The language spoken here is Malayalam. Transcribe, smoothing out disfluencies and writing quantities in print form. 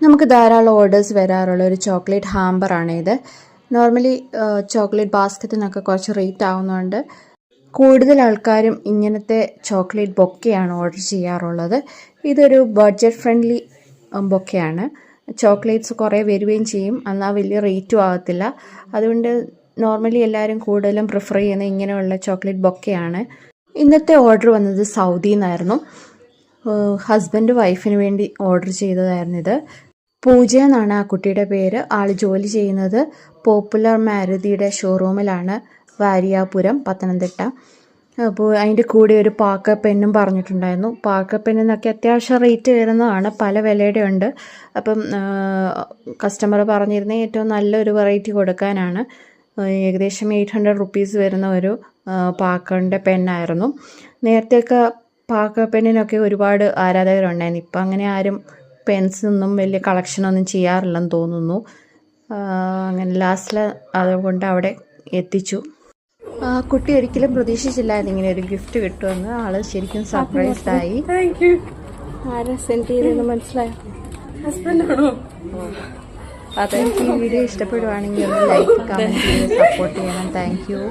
നമുക്ക് ധാരാളം ഓർഡേഴ്സ് വരാറുള്ള ഒരു ചോക്ലേറ്റ് ഹാമ്പറാണ് ഇത്. നോർമലി ചോക്ലേറ്റ് ബാസ്ക്കറ്റിനൊക്കെ കുറച്ച് റേറ്റ് ആവുന്നതുകൊണ്ട് കൂടുതൽ ആൾക്കാരും ഇങ്ങനത്തെ ചോക്ലേറ്റ് ബൊക്കെയാണ് ഓർഡർ ചെയ്യാറുള്ളത്. ഇതൊരു ബഡ്ജറ്റ് ഫ്രണ്ട്ലി ബൊക്കെയാണ്. ചോക്ലേറ്റ്സ് കുറേ വരികയും ചെയ്യും, എന്നാൽ വലിയ റേറ്റും ആകത്തില്ല. അതുകൊണ്ട് നോർമലി എല്ലാവരും കൂടുതലും പ്രിഫർ ചെയ്യുന്ന ഇങ്ങനെയുള്ള ചോക്ലേറ്റ് ബൊക്കെയാണ്. ഇന്നത്തെ ഓർഡർ വന്നത് സൗദിയിൽ നിന്നായിരുന്നു. ഹസ്ബൻഡ് വൈഫിന് വേണ്ടി ഓർഡർ ചെയ്തതായിരുന്നു ഇത്. പൂജ എന്നാണ് ആ കുട്ടിയുടെ പേര്. ആൾ ജോലി ചെയ്യുന്നത് പോപ്പുലർ മാരുതിയുടെ ഷോറൂമിലാണ്, വാരിയാപുരം, പത്തനംതിട്ട. അപ്പോൾ അതിൻ്റെ കൂടെ ഒരു പാർക്കർ പെന്നും പറഞ്ഞിട്ടുണ്ടായിരുന്നു. പാർക്കർ പെന്നിനൊക്കെ അത്യാവശ്യം റേറ്റ് വരുന്നതാണ്, പല വിലയുടെ ഉണ്ട്. അപ്പം കസ്റ്റമർ പറഞ്ഞിരുന്നത് ഏറ്റവും നല്ലൊരു വെറൈറ്റി കൊടുക്കാനാണ്. ഏകദേശം 800 റുപ്പീസ് വരുന്ന ഒരു പാർക്കറിൻ്റെ പെന്നായിരുന്നു. നേരത്തെയൊക്കെ പാർക്കർ പെന്നിനൊക്കെ ഒരുപാട് ആരാധകരുണ്ടായിരുന്നു. ഇപ്പം അങ്ങനെ ആരും പെൻസൊന്നും വലിയ കളക്ഷനൊന്നും ചെയ്യാറില്ലെന്ന് തോന്നുന്നു. അങ്ങനെ ലാസ്റ്റിൽ അതുകൊണ്ട് അവിടെ എത്തിച്ചു. കുട്ടി ഒരിക്കലും പ്രതീക്ഷിച്ചില്ലായിരുന്നു ഇങ്ങനെ ഒരു ഗിഫ്റ്റ് കിട്ടുമെന്ന്. ആള് ശരിക്കും സർപ്രൈസ്ഡ് ആയി. ആരാ സെൻഡ് ചെയ്തെന്ന് മനസ്സിലായോ? അതെ, ഈ വീഡിയോ ഇഷ്ടപ്പെടുവാണെങ്കിൽ ഒന്ന് ലൈക്ക്, കമൻറ്റ് ചെയ്ത് സപ്പോർട്ട് ചെയ്യണം. Thank you.